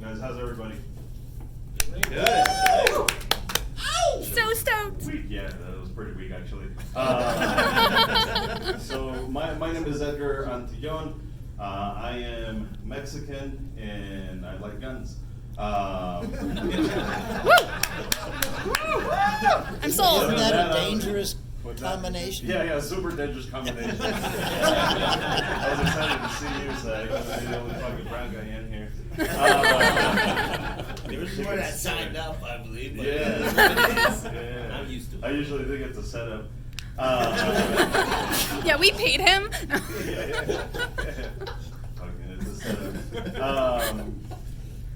guys? How's everybody? Good. So stoked. Weak, yeah, that was pretty weak actually. So my name is Edgar Antillón. I am Mexican and I like guns. I'm sold. Isn't that a dangerous combination? Yeah, super dangerous combination. I was excited to see you, so I'm the only fucking brown guy in here. There was more that signed up, I believe. But Yeah. yeah. I'm used to it. I usually think it's a setup. Yeah, we paid him. Okay, it's a setup.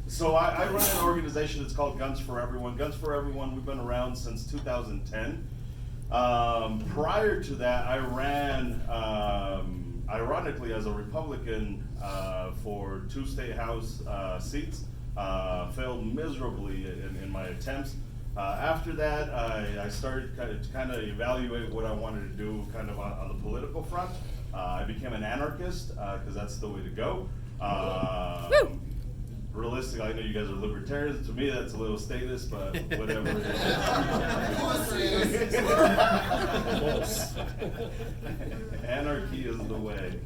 So I run an organization that's called Guns for Everyone. Guns for Everyone, we've been around since 2010. Prior to that, I ran, ironically, as a Republican for 2 state house seats. Failed miserably in my attempts. After that, I started to kind of evaluate what I wanted to do kind of on the political front. I became an anarchist because that's the way to go. Realistically, I know you guys are libertarians. To me, that's a little statist, but whatever it is. Anarchy is the way.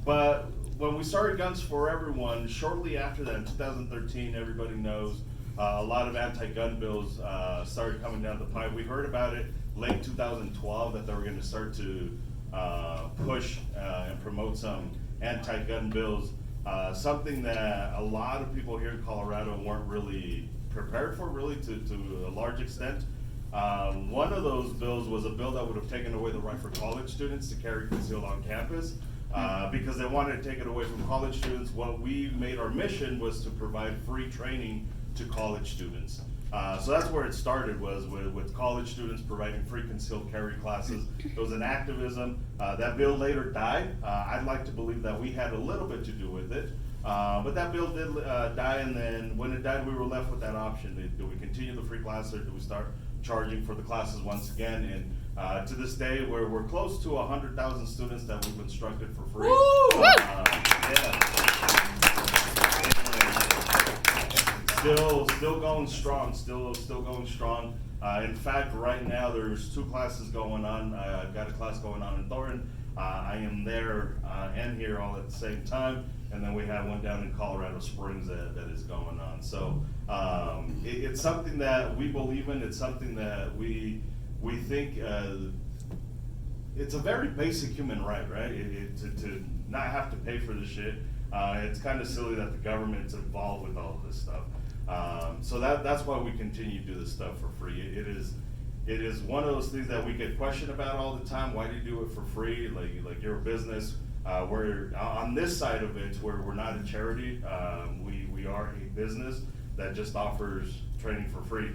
But when we started Guns for Everyone, shortly after that, in 2013, everybody knows a lot of anti-gun bills started coming down the pipe. We heard about it late 2012 that they were going to start to push and promote some anti-gun bills. Something that a lot of people here in Colorado weren't really prepared for, really, to a large extent. One of those bills was a bill that would have taken away the right for college students to carry concealed on campus. Because they wanted to take it away from college students. What we made our mission was to provide free training to college students. So that's where it started, was with college students providing free concealed carry classes. It was an activism. That bill later died. I'd like to believe that we had a little bit to do with it. But that bill did die, and then when it died, we were left with that option. Do we continue the free class, or do we start charging for the classes once again? And to this day, we're close to 100,000 students that we've instructed for free. Yeah. Still going strong. Still going strong. In fact, right now there's 2 classes going on. I've got a class going on in Thornton. I am there and here all at the same time. And then we have one down in Colorado Springs that is going on. So it's something that we believe in. It's something that we think it's a very basic human right, right? To not have to pay for this shit. It's kind of silly that the government's involved with all of this stuff. So that's why we continue to do this stuff for free. It is one of those things that we get questioned about all the time. Why do you do it for free? Like you're a business. We're on this side of it, where we're not a charity. We are a business that just offers training for free.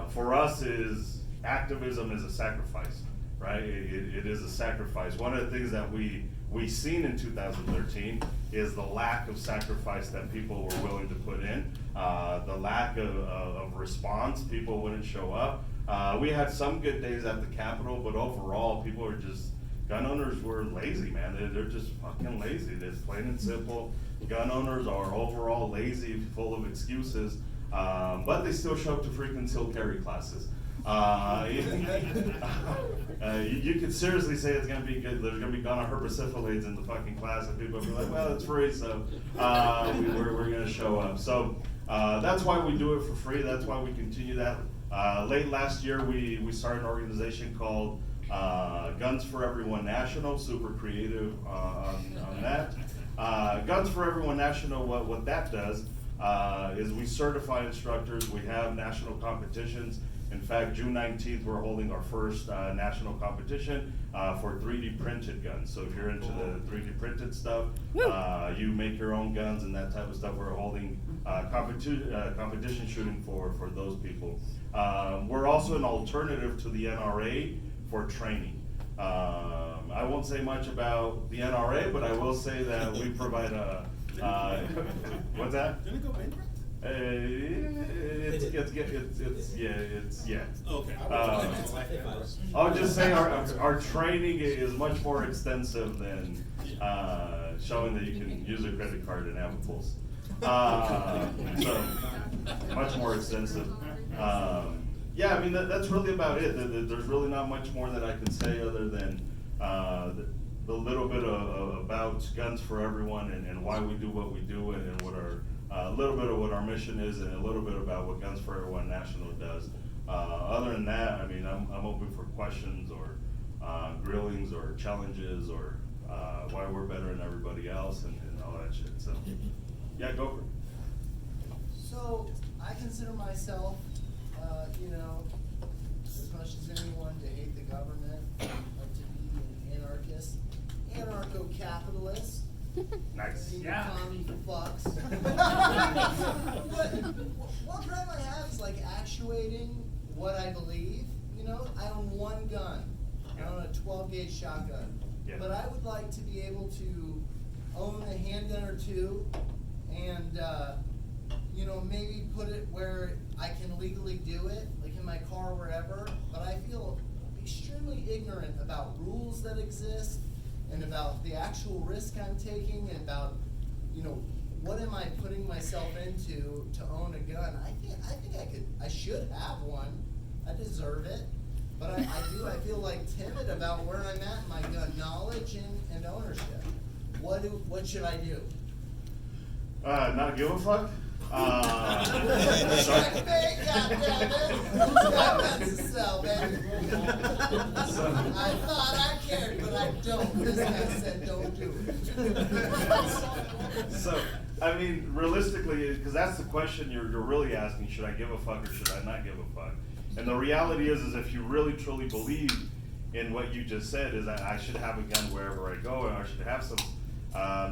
For us, activism is a sacrifice, right? It is a sacrifice. One of the things that we seen in 2013 is the lack of sacrifice that people were willing to put in, the lack of response. People wouldn't show up. We had some good days at the Capitol, but overall, gun owners were lazy, man. They're just fucking lazy. It's plain and simple. Gun owners are overall lazy, full of excuses, but they still show up to free concealed carry classes. You could seriously say it's gonna be good. There's gonna be gun herbicyphalates in the fucking class, and people will be like, "Well, it's free, so we're gonna show up." So that's why we do it for free. That's why we continue that. Late last year, we started an organization called Guns for Everyone National. Super creative on that. Guns for Everyone National. What that does is we certify instructors. We have national competitions. In fact, June 19th, we're holding our first national competition for 3D printed guns. So if you're into the 3D printed stuff, you make your own guns and that type of stuff. We're holding competition shooting for those people. We're also an alternative to the NRA for training. I won't say much about the NRA, but I will say that we provide a, what's that? Didn't it go bankrupt? Yeah. Okay. I'll just say our training is much more extensive than showing that you can use a credit card and have a pulse. So much more extensive. Yeah, I mean, that's really about it. There's really not much more that I can say other than the little bit about Guns for Everyone and why we do what we do and what our, a little bit of what our mission is and a little bit about what Guns for Everyone National does. Other than that, I mean, I'm open for questions or grillings or challenges or why we're better than everybody else and all that shit. So, yeah, go for it. So, I consider myself, as much as anyone, to hate the government, to be an anarchist, anarcho-capitalist. Nice. Yeah. Commie fucks. But one problem I have is like actuating what I believe. I own one gun. I own a 12-gauge shotgun. Yeah. But I would like to be able to own a handgun or two and, maybe put it where I can legally do it, like in my car or wherever. But I feel extremely ignorant about rules that exist and about the actual risk I'm taking and about, what am I putting myself into to own a gun. I think I should have one. I deserve it. But I feel like timid about where I'm at in my gun knowledge and ownership. What should I do? Not give a fuck? Checkmate, goddammit! Who's got guns to sell, baby? I thought I cared, but I don't. This guy said don't do it. So, I mean, realistically, because that's the question you're really asking, should I give a fuck or should I not give a fuck? And the reality is if you really truly believe in what you just said, is that I should have a gun wherever I go and I should have some,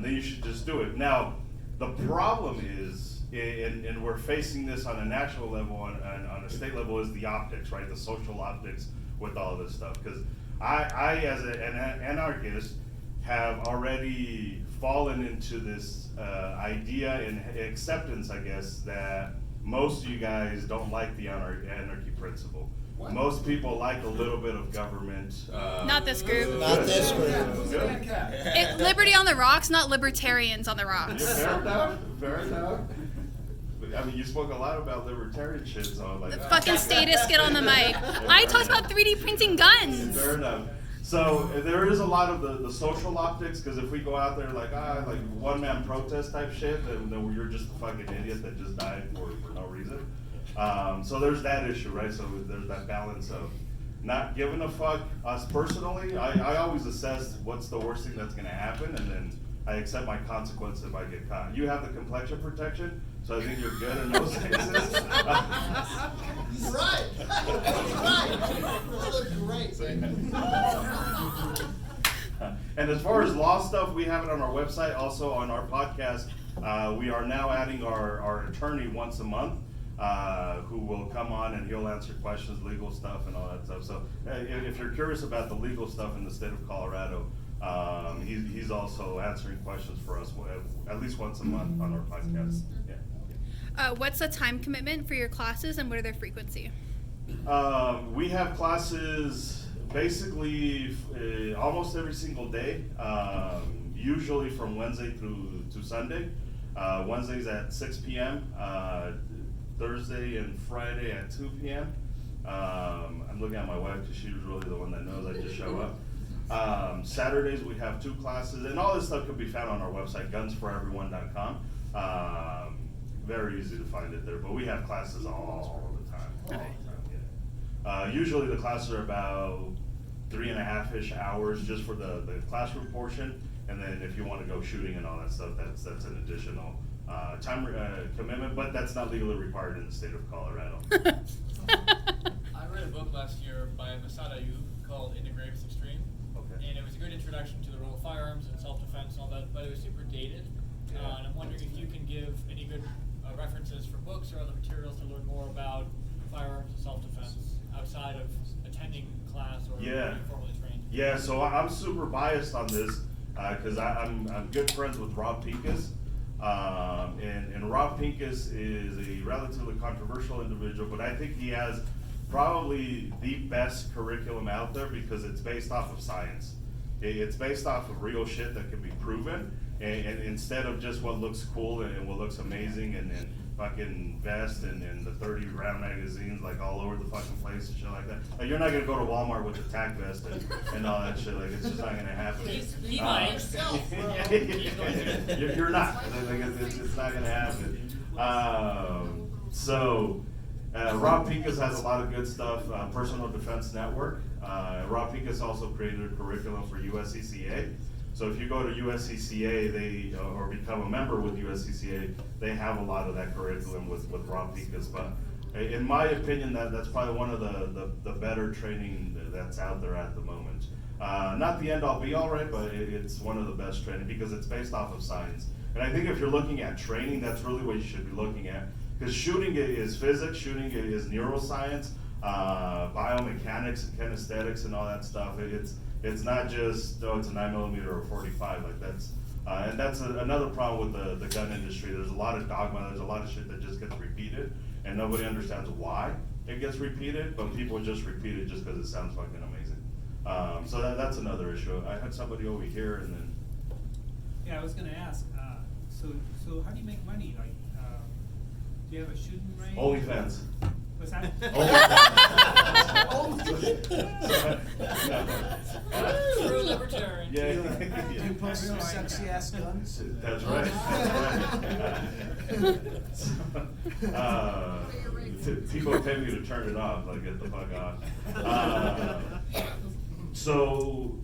then you should just do it. Now, the problem is, and we're facing this on a national level, on a state level, is the optics, right? The social optics with all this stuff. Because I as an anarchist, have already fallen into this idea and acceptance, I guess, that most of you guys don't like the anarchy principle. What? Most people like a little bit of government. Not this group. Not this group. Liberty on the rocks, not libertarians on the rocks. Yeah, fair enough. Fair enough. I mean, you spoke a lot about libertarian shit, so like. The fucking status get on the mic. I talked about 3D printing guns. Fair enough. So there is a lot of the social optics, because if we go out there like one-man protest type shit, then you're just a fucking idiot that just died for no reason. So there's that issue, right? So there's that balance of not giving a fuck. Us personally, I always assess what's the worst thing that's gonna happen, and then I accept my consequence if I get caught. You have the complexion protection, so I think you're good in those cases. He's right. He's right. You look great, man. And as far as law stuff, we have it on our website, also on our podcast. We are now adding our attorney once a month, who will come on and he'll answer questions, legal stuff and all that stuff. So if you're curious about the legal stuff in the state of Colorado, he's also answering questions for us at least once a month on our podcast. Yeah. What's the time commitment for your classes and what are their frequency? We have classes basically almost every single day, usually from Wednesday through to Sunday. Wednesdays at 6 p.m., Thursday and Friday at 2 p.m. I'm looking at my wife because she's really the one that knows. I just show up. Saturdays we have 2 classes, and all this stuff can be found on our website, gunsforeveryone.com. Very easy to find it there, but we have classes all the time. Yeah. Usually the classes are about 3.5-ish hours just for the classroom portion, and then if you want to go shooting and all that stuff, that's an additional time commitment, but that's not legally required in the state of Colorado. I read a book last year by Masada Ayub called In the Gravest Extreme. Okay. And it was a good introduction to the role of firearms and self-defense and all that, but it was super dated. Yeah. And I'm wondering if you can give any good references for books or other materials to learn more about firearms and self-defense outside of attending class or being formally trained. Yeah, so I'm super biased on this because I'm good friends with Rob Pincus. And Rob Pincus is a relatively controversial individual, but I think he has probably the best curriculum out there because it's based off of science. It's based off of real shit that can be proven, and instead of just what looks cool and what looks amazing and fucking vest and the 30 round magazines like all over the fucking place and shit like that. Like, you're not gonna go to Walmart with a tack vest and all that shit. Like, it's just not gonna happen. He might. You're not. Like, it's not gonna happen. Rob Pincus has a lot of good stuff. Personal Defense Network. Rob Pincus also created a curriculum for USCCA. So if you go to USCCA, or become a member with USCCA, they have a lot of that curriculum with Rob Pincus. But in my opinion, that's probably one of the better training that's out there at the moment. Not the end all be all, right, but it's one of the best training because it's based off of science. And I think if you're looking at training, that's really what you should be looking at. Because shooting is physics, shooting is neuroscience, biomechanics and kinesthetics and all that stuff. It's not just, it's a 9mm or a 45, like that's, and that's another problem with the gun industry. There's a lot of dogma, there's a lot of shit that just gets repeated, and nobody understands why it gets repeated, but people just repeat it just because it sounds fucking amazing. So that's another issue. I had somebody over here and then. Yeah, I was gonna ask, so how do you make money? Like, do you have a shooting range? OnlyFans. What's that? True libertarian. Yeah. Do you post some sexy ass guns? That's right. People pay me to turn it off, like get the fuck off. So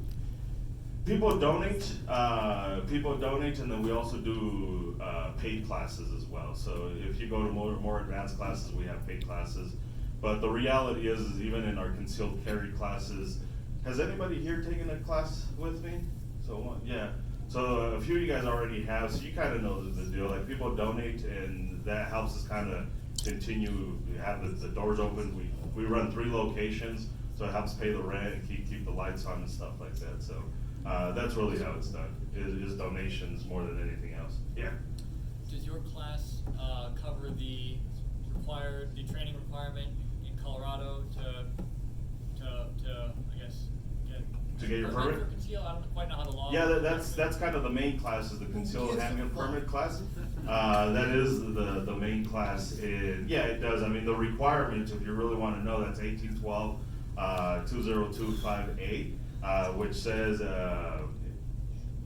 people donate, and then we also do paid classes as well. So if you go to more advanced classes, we have paid classes. But the reality is even in our concealed carry classes, has anybody here taken a class with me? So yeah. So a few of you guys already have, so you kind of know the deal. Like people donate, and that helps us kind of continue to have the doors open. We run 3 locations, so it helps pay the rent and keep the lights on and stuff like that. So that's really how it's done. Is donations more than anything else. Yeah. Does your class cover the training requirement in Colorado to I guess get your permit? For conceal? I don't quite know how the law. Yeah, that's kind of the main class, is the concealed handgun permit class. That is the main class. Yeah, it does. I mean, the requirement, if you really want to know, that's 1812 20258, which says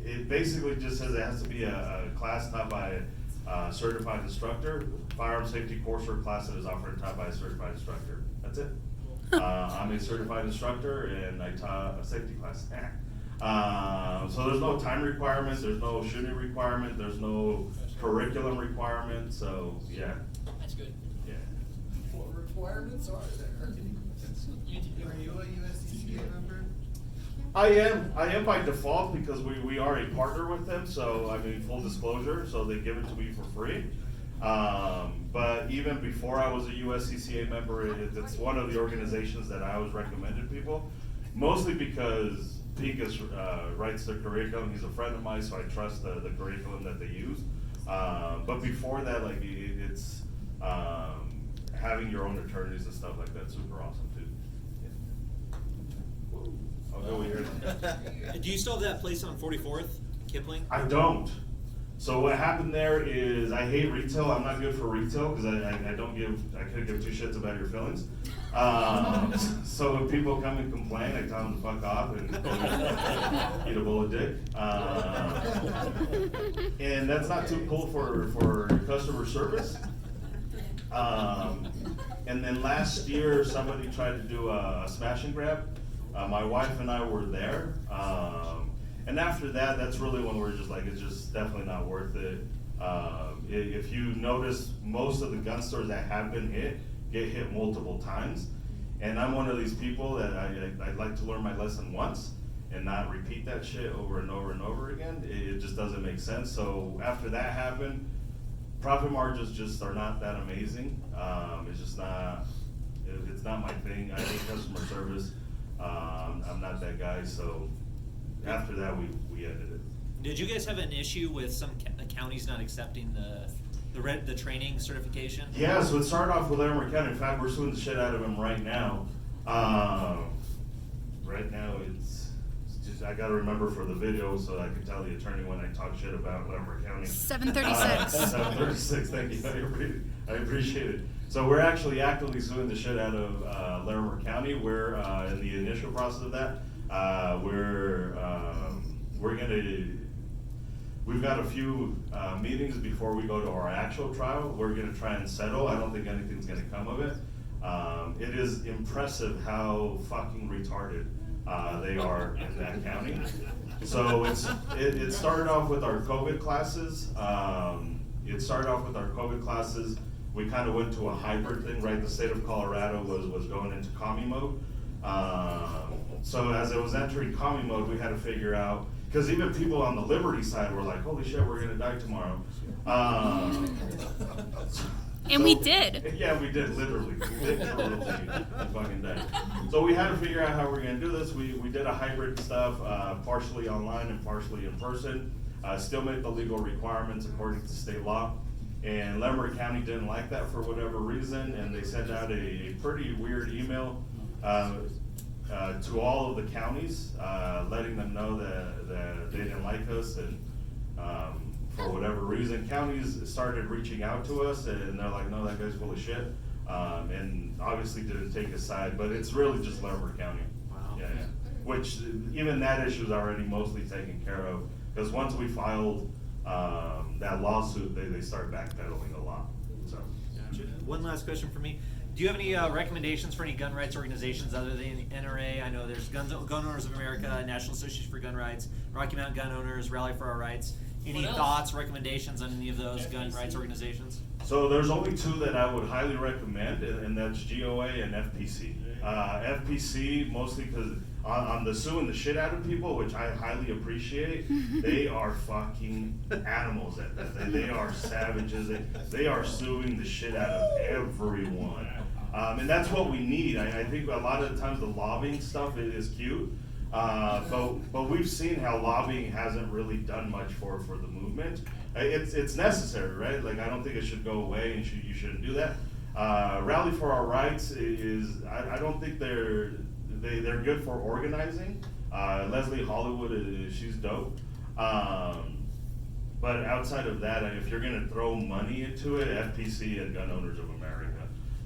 it basically just says it has to be a class taught by a certified instructor, firearm safety coursework class that is offered and taught by a certified instructor. That's it. I'm a certified instructor and I taught a safety class. So there's no time requirement, there's no shooting requirement, there's no curriculum requirement, so yeah. That's good. Yeah. What requirements are there? Are you a USCCA member? I am by default because we are a partner with them, so I mean, full disclosure, so they give it to me for free. But even before I was a USCCA member, it's one of the organizations that I always recommended people, mostly because Pincus writes the curriculum. He's a friend of mine, so I trust the curriculum that they use. But before that, like it's having your own attorneys and stuff like that, super awesome too. Yeah. I'll go over here. Do you still have that place on 44th, Kipling? I don't. So what happened there is I hate retail. I'm not good for retail because I couldn't give 2 shits about your feelings. So when people come and complain, I tell them to fuck off and eat a bowl of dick. And that's not too cool for customer service. And then last year, somebody tried to do a smash and grab. My wife and I were there. And after that, that's really when we're just like, it's just definitely not worth it. If you notice, most of the gun stores that have been hit, get hit multiple times. And I'm one of these people that I'd like to learn my lesson once and not repeat that shit over and over and over again. It just doesn't make sense. So after that happened, profit margins just are not that amazing. It's just not, it's not my thing. I hate customer service. I'm not that guy, so after that we ended it. Did you guys have an issue with some counties not accepting the training certification? Yeah, so it started off with Elmer County. In fact, we're suing the shit out of him right now. Right now it's just, I gotta remember for the video so I can tell the attorney when I talk shit about Larimer County. 736. 736, thank you, I appreciate it. So we're actually actively suing the shit out of, Larimer County. We're, in the initial process of that, we've got a few, meetings before we go to our actual trial. We're gonna try and settle. I don't think anything's gonna come of it. It is impressive how fucking retarded, they are in that county. So it started off with our COVID classes. We kind of went to a hybrid thing, right? The state of Colorado was going into commie mode. So as it was entering commie mode, we had to figure out, because even people on the Liberty side were like, holy shit, we're gonna die tomorrow. And we did. Yeah, we did, literally. We did literally fucking die. So we had to figure out how we're gonna do this. We did a hybrid stuff, partially online and partially in person. Still met the legal requirements according to state law. And Larimer County didn't like that for whatever reason, and they sent out a pretty weird email to all of the counties, letting them know that they didn't like us, and for whatever reason, counties started reaching out to us, and they're like, no, that guy's full of shit, and obviously didn't take his side, but it's really just Larimer County. Wow. Yeah, which even that issue is already mostly taken care of, because once we filed that lawsuit, they started backpedaling a lot, so. Gotcha. One last question for me. Do you have any recommendations for any gun rights organizations other than NRA? I know there's Gun Owners of America, National Association for Gun Rights, Rocky Mountain Gun Owners, Rally for Our Rights. Any What else? thoughts, recommendations on any of those gun rights organizations? So there's only two that I would highly recommend, and that's GOA and FPC. FPC mostly because on the suing the shit out of people, which I highly appreciate, they are fucking animals at that. They are savages. They are suing the shit out of everyone. And that's what we need. I think a lot of the times the lobbying stuff is cute, but we've seen how lobbying hasn't really done much for the movement. It's necessary, right? Like, I don't think it should go away, and you shouldn't do that. Rally for Our Rights is, I don't think they're good for organizing. Leslie Hollywood, she's dope. But outside of that, if you're gonna throw money into it, FPC and Gun Owners of America,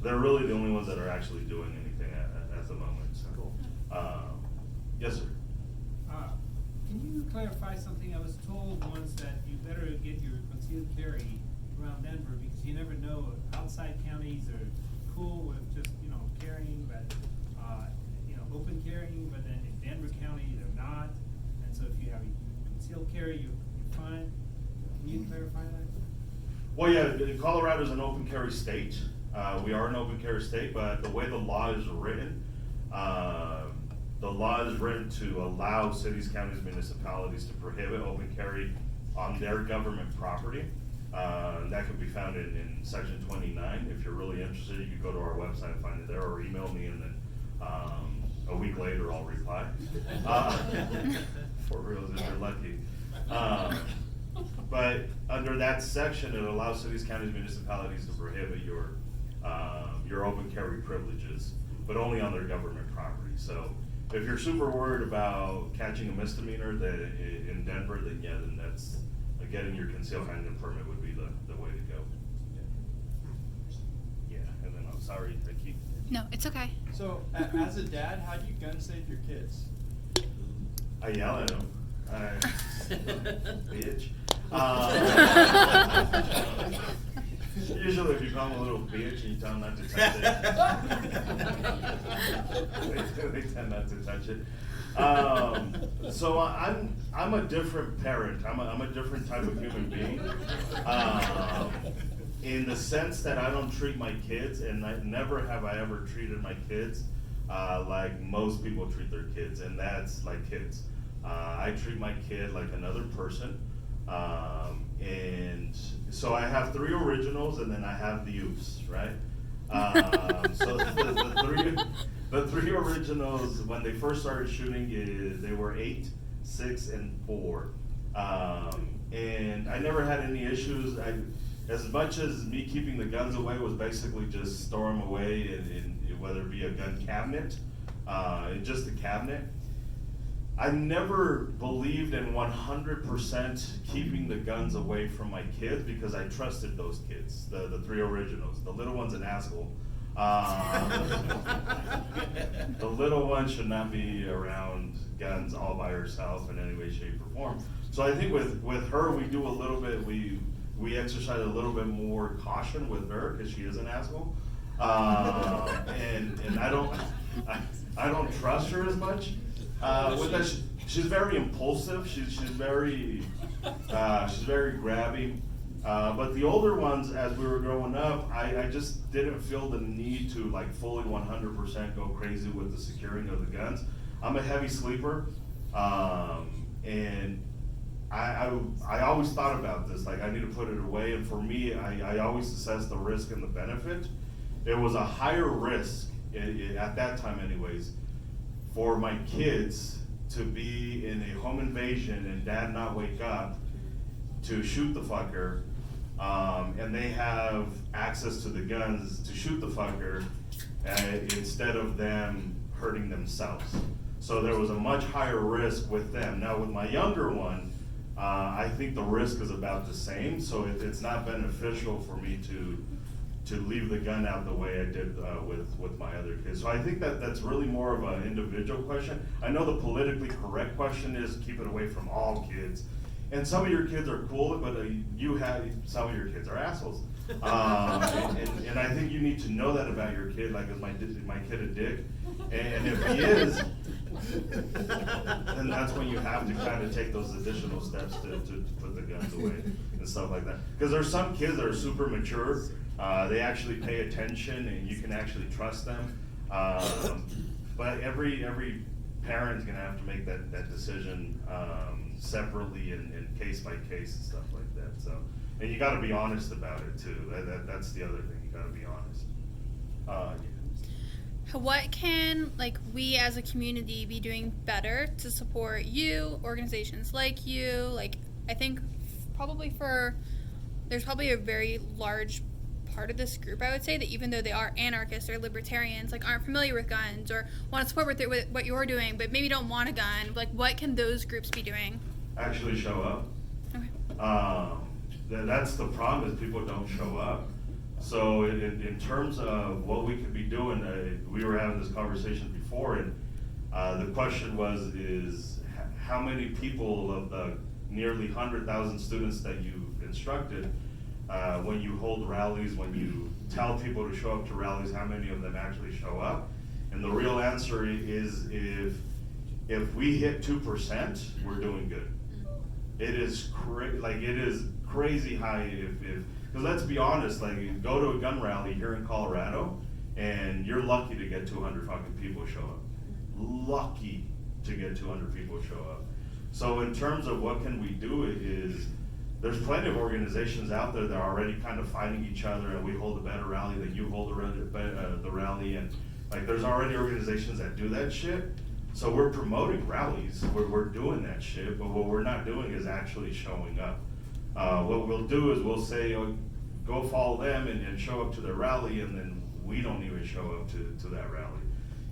they're really the only ones that are actually doing anything at the moment, so. Cool. Yes, sir. Can you clarify something? I was told once that you better get your concealed carry around Denver because you never know, outside counties are cool with just, carrying, but, open carrying, but then in Denver County, they're not. And so if you have concealed carry, you're fine. Can you clarify that? Well, yeah, Colorado's an open carry state. We are an open carry state, but the way the law is written, to allow cities, counties, municipalities to prohibit open carry on their government property. That can be found in section 29. If you're really interested, you can go to our website and find it there, or email me, and then a week later I'll reply. For real, if you're lucky. But under that section, it allows cities, counties, municipalities to prohibit your open carry privileges, but only on their government property. So if you're super worried about catching a misdemeanor in Denver, then that's getting your concealed handgun permit would be the way to go. Yeah, and then I'm sorry, I keep. No, it's okay. So, as a dad, how do you gun safe your kids? I yell at them. Bitch. Usually if you call them a little bitch and you tell them not to touch it, they tend not to touch it. So I'm a different parent. I'm a different type of human being. In the sense that I don't treat my kids, and never have I ever treated my kids like most people treat their kids, and that's like kids. I treat my kid like another person. And so I have 3 originals, and then I have the youths, right? So the three originals, when they first started shooting, they were 8, 6, and 4. And I never had any issues. As much as me keeping the guns away was basically just store them away in whether it be a gun cabinet, just a cabinet. I never believed in 100% keeping the guns away from my kids because I trusted those kids, the three originals. The little one's an asshole. The little one should not be around guns all by herself in any way, shape, or form. So I think with her, we do a little bit, we exercise a little bit more caution with her because she is an asshole. And I don't trust her as much. With that, she's very impulsive. She's very grabby. But the older ones, as we were growing up, I just didn't feel the need to like fully 100% go crazy with the securing of the guns. I'm a heavy sleeper, and I always thought about this, like I need to put it away. And for me, I always assess the risk and the benefit. It was a higher risk at that time, anyways, for my kids to be in a home invasion and dad not wake up to shoot the fucker, and they have access to the guns to shoot the fucker instead of them hurting themselves. So there was a much higher risk with them. Now with my younger one, I think the risk is about the same, so it's not beneficial for me to leave the gun out the way I did with my other kids. So I think that's really more of an individual question. I know the politically correct question is keep it away from all kids. And some of your kids are cool, but some of your kids are assholes. And I think you need to know that about your kid, like is my kid a dick? And if he is, then that's when you have to kind of take those additional steps to put the guns away and stuff like that. Because there's some kids that are super mature, they actually pay attention and you can actually trust them. But every parent's gonna have to make that decision separately and case by case and stuff like that. So, and you gotta be honest about it too. That's the other thing, you gotta be honest. Yeah. What can we as a community be doing better to support you, organizations like you? I think there's probably a very large part of this group, I would say, that even though they are anarchists or libertarians, aren't familiar with guns or want to support with what you're doing, but maybe don't want a gun. What can those groups be doing? Actually show up. Okay. That's the problem, is people don't show up. So in terms of what we could be doing, we were having this conversation before, and the question is how many people of the nearly 100,000 students that you've instructed, when you hold rallies, when you tell people to show up to rallies, how many of them actually show up? And the real answer is if we hit 2%, we're doing good. It is crazy high because let's be honest, go to a gun rally here in Colorado and you're lucky to get 200 fucking people show up. Lucky to get 200 people show up. So in terms of what can we do is, there's plenty of organizations out there that are already kind of fighting each other, and we hold a better rally than you hold the rally, and there's already organizations that do that shit. So we're promoting rallies, we're doing that shit, but what we're not doing is actually showing up. What we'll do is we'll say, go follow them and show up to their rally, and then we don't even show up to that rally.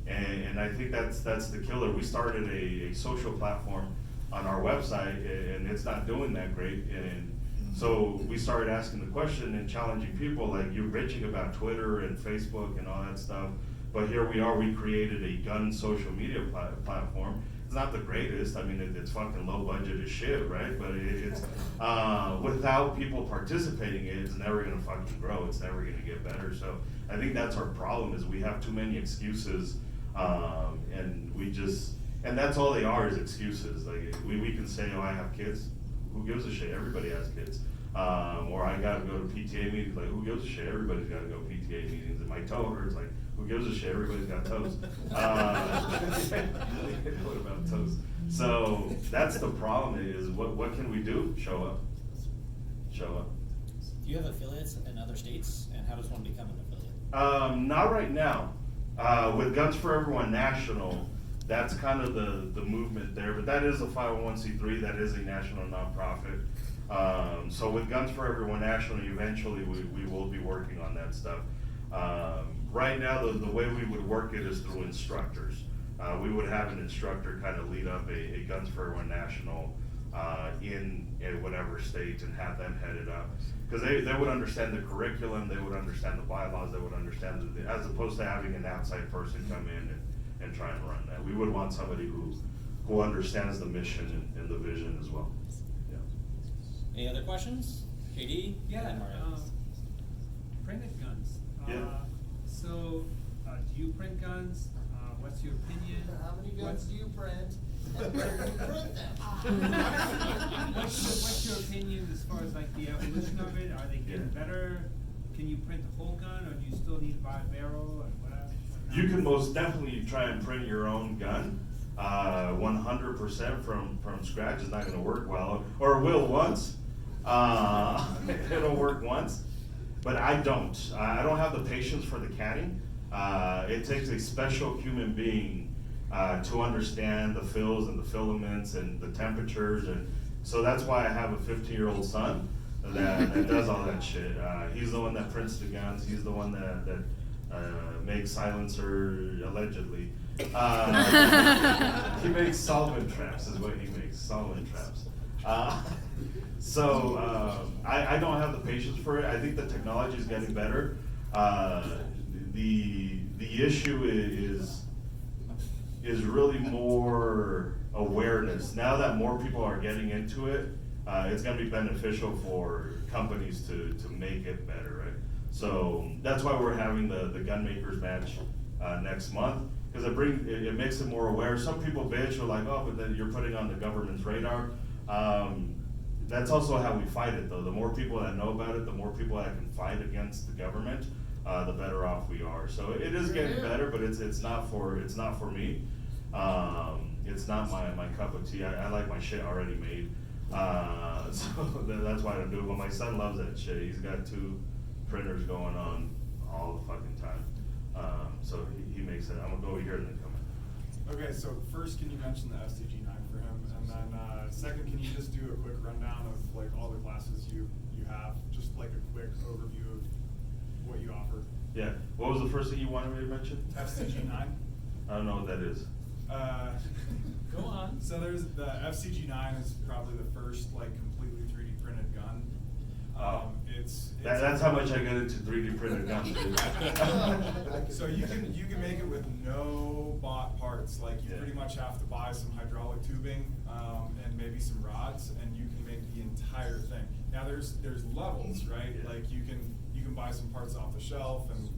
And I think that's the killer. We started a social platform on our website, and it's not doing that great. And so we started asking the question and challenging people, you're bitching about Twitter and Facebook and all that stuff, but here we are, we created a gun social media platform. It's not the greatest, it's fucking low budget as shit, right? But it's, without people participating in it, it's never gonna fucking grow, it's never gonna get better. So I think that's our problem, is we have too many excuses, and that's all they are, is excuses. We can say, I have kids. Who gives a shit? Everybody has kids. Or I gotta go to PTA meetings. Who gives a shit? Everybody's gotta go to PTA meetings. And my toe hurts. Who gives a shit? Everybody's got toes. What about toes? So that's the problem, is what can we do? Show up. Show up. Do you have affiliates in other states, and how does one become an affiliate? Not right now. With Guns for Everyone National, that's kind of the movement there, but that is a 501c3, that is a national nonprofit. So with Guns for Everyone National, eventually we will be working on that stuff. Right now, the way we would work it is through instructors. we would have an instructor kind of lead up a Guns for Everyone National in whatever state and have them head it up. Because they would understand the curriculum, they would understand the bylaws, they would understand, as opposed to having an outside person come in and try and run that. We would want somebody who understands the mission and the vision as well. Yeah. Any other questions? JD? Yeah, And Mario. printed guns. Yeah. So, do you print guns? What's your opinion? How many guns do you print? And where do you print them? What's your opinion as far as like the evolution of it? Are they getting better? Can you print the whole gun, or do you still need to buy a barrel and whatever? You can most definitely try and print your own gun. 100% from scratch is not going to work well, or it will once. It'll work once, but I don't have the patience for the canning. It takes a special human being to understand the fills and the filaments and the temperatures, and so that's why I have a 15-year-old son that does all that shit. He's the one that prints the guns. He's the one that makes silencer, allegedly. He makes solvent traps is what he makes, solvent traps. So I don't have the patience for it. I think the technology is getting better. The issue is really more awareness. Now that more people are getting into it, it's going to be beneficial for companies to make it better, right? So that's why we're having the gun makers match next month, because it makes it more aware. Some people bitch are like, oh, but then you're putting on the government's radar. That's also how we fight it, though. The more people that know about it, the more people that can fight against the government, the better off we are. So it is getting better, but it's not for me. It's not my cup of tea. I like my shit already made. So that's why I don't do it. But my son loves that shit. He's got 2 printers going on all the fucking time. So he makes it. I'm gonna go over here and then come in. Okay, so first, can you mention the FCG9 for him? And then second, can you just do a quick rundown of like all the classes you have? Just like a quick overview of what you offer. Yeah. What was the first thing you wanted me to mention? FCG9. I don't know what that is. Go on. So there's the FCG9 is probably the first like completely 3D printed gun. That's how much I get into 3D printed guns. So you can make it with no bought parts. Like you pretty much have to buy some hydraulic tubing and maybe some rods, and you can make the entire thing. Now there's levels, right? Yeah. Like you can buy some parts off the shelf and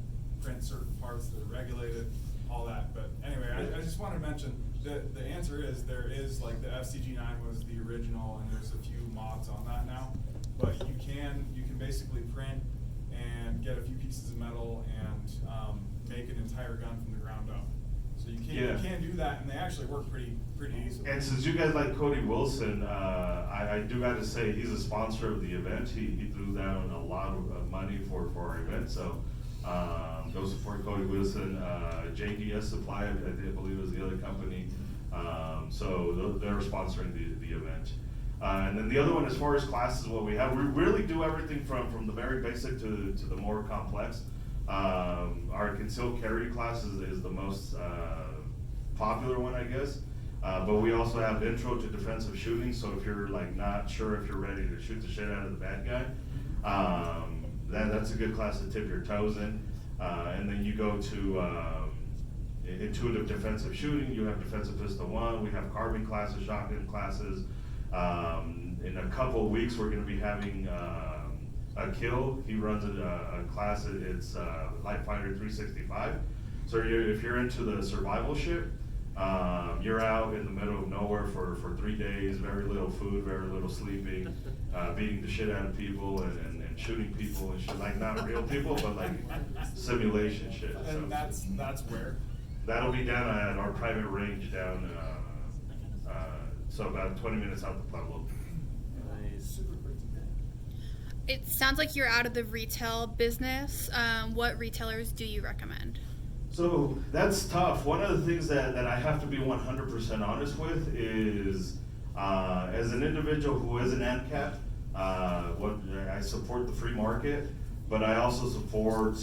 print certain parts that are regulated, all that. But anyway, I just wanted to mention that the answer is there is like the FCG9 was the original, and there's a few mods on that now. But you can basically print and get a few pieces of metal and make an entire gun from the ground up. So you can do that, and they actually work pretty easily. And since you guys like Cody Wilson, I do got to say he's a sponsor of the event. He threw down a lot of money for our event, so go support Cody Wilson. JDS Supply, I believe, is the other company. So they're sponsoring the event. And then the other one, as far as classes, what we have, we really do everything from the very basic to the more complex. Our concealed carry class is the most popular one, I guess. But we also have intro to defensive shooting. So if you're like not sure if you're ready to shoot the shit out of the bad guy, that's a good class to tip your toes in. And then you go to intuitive defensive shooting. You have defensive pistol 1. We have carbine classes, shotgun classes. In a couple of weeks, we're going to be having a kill. He runs a class. It's Light Fighter 365. So if you're into the survival shit, you're out in the middle of nowhere for 3 days, very little food, very little sleeping, beating the shit out of people and shooting people and shit, like not real people, but like simulation shit. And So that's where? that'll be down at our private range down, so about 20 minutes out the Pueblo. It sounds like you're out of the retail business. What retailers do you recommend? So that's tough. One of the things that I have to be 100% honest with is, as an individual who is an ANCAP, I support the free market, but I also support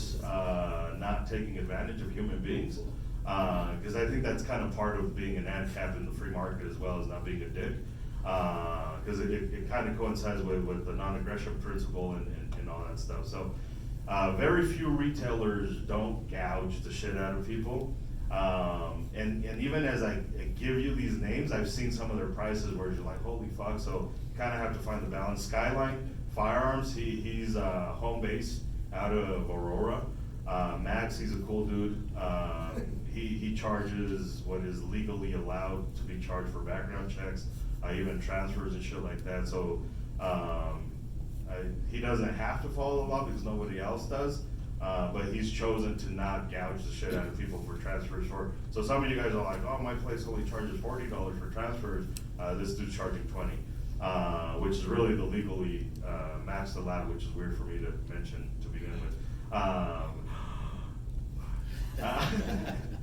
not taking advantage of human beings. Because I think that's kind of part of being an ANCAP in the free market as well as not being a dick. Because it kind of coincides with the non-aggression principle and all that stuff. So very few retailers don't gouge the shit out of people. And even as I give you these names, I've seen some of their prices where you're like, holy fuck. So you kind of have to find the balance. Skyline Firearms, he's home base out of Aurora. Max, he's a cool dude. He charges what is legally allowed to be charged for background checks, even transfers and shit like that. So he doesn't have to follow the law because nobody else does. But he's chosen to not gouge the shit out of people for transfers. So some of you guys are like, oh, my place only charges $40 for transfers. This dude's charging $20, which is really the legally maxed allowed, which is weird for me to mention to begin with.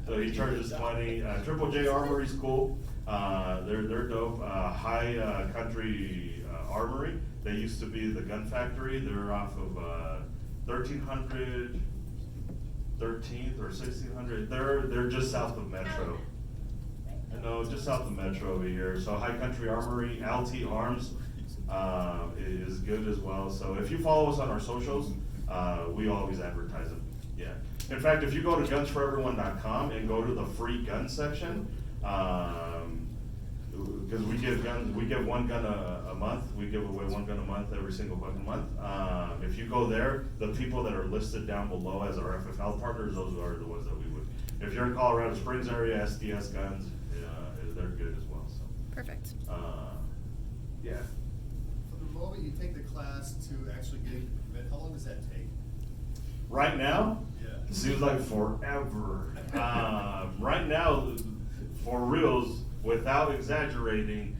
So he charges $20. Triple J Armory's cool. They're dope. High Country Armory. They used to be the Gun Factory. They're off of 1300, 13th or 1600. They're just south of Metro. No, just south of Metro over here. So High Country Armory, LT Arms is good as well. So if you follow us on our socials, we always advertise it. Yeah. In fact, if you go to gunsforeveryone.com and go to the free gun section, because we give one gun a month. We give away one gun a month every single fucking month. If you go there, the people that are listed down below as our FFL partners, those are the ones that we would. If you're in Colorado Springs area, SDS Guns, they're good as well. So. Perfect. Yeah. From the moment you take the class to actually getting the permit, how long does that take? Right now, Yeah. it seems like forever. Right now, for reals, without exaggerating,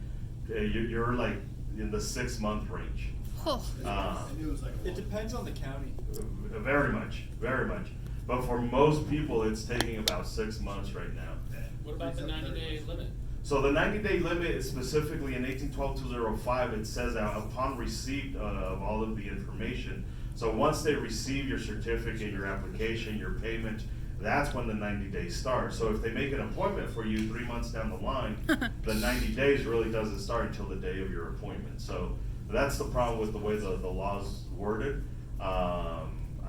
you're like in the 6 month range. Oh. I knew it was like It depends on the county. Very much, very much. But for most people, it's taking about 6 months right now. What about the 90-day limit? So the 90-day limit is specifically in 1812-205, it says that upon receipt of all of the information, so once they receive your certificate, your application, your payment, that's when the 90 days start. So if they make an appointment for you 3 months down the line, the 90 days really doesn't start until the day of your appointment. So that's the problem with the way the law's worded. I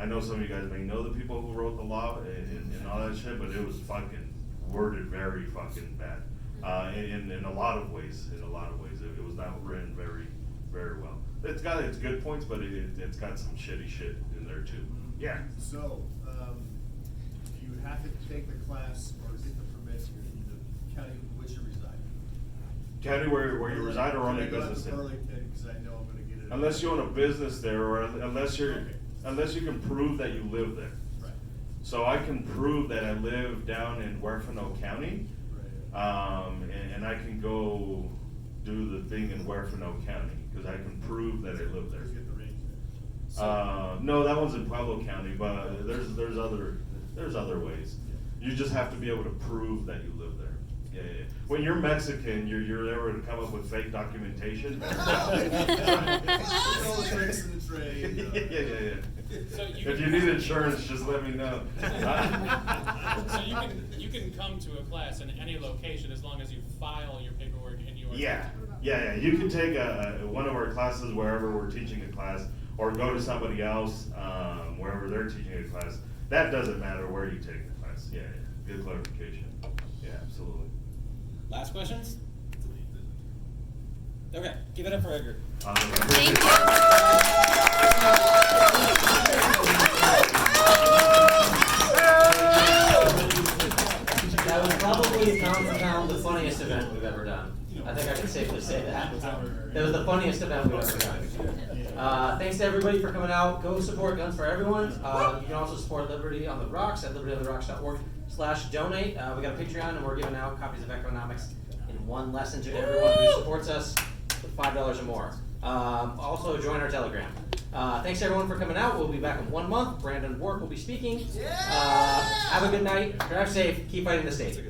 know some of you guys may know the people who wrote the law and all that shit, but it was fucking worded very fucking bad. In a lot of ways, it was not written very, very well. It's got its good points, but it's got some shitty shit in there too. Yeah. So, do you have to take the class or get the permits in the county in which you reside? County where you reside or own a Can I go out business to in? Burlington, because I know I'm gonna get it. Unless you own a business there, or unless you can prove that you live there. Right. So I can prove that I live down in Huerfano County, and I can go do the thing in Huerfano County, because I can prove that I live there. Just get the range there. No, that one's in Pueblo County, but there's other ways. You just have to be able to prove that you live there. Yeah. When you're Mexican, you're able to come up with fake documentation. All the tricks in the trade. Yeah. So If you need insurance, just let me know. So you can come to a class in any location as long as you file your paperwork in your. Yeah. You can take one of our classes wherever we're teaching a class, or go to somebody else wherever they're teaching a class. That doesn't matter where you take the class. Yeah. Good clarification. Yeah, absolutely. Last questions? Okay, give it up for Edgar. Thank That was probably pound for pound the funniest event we've ever done. I think I can safely say that. That was the funniest event we've ever done. Thanks to everybody for coming out. Go support Guns for Everyone. You can also support Liberty on the Rocks at libertyontherocks.org/donate. We got a Patreon, and we're giving out copies of Economics in one lesson to everyone who supports us with $5 or more. Also join our Telegram. Thanks everyone for coming out. We'll be back in 1 month. Brandon Ward will be speaking. Have a good night. Drive safe. Keep fighting the state.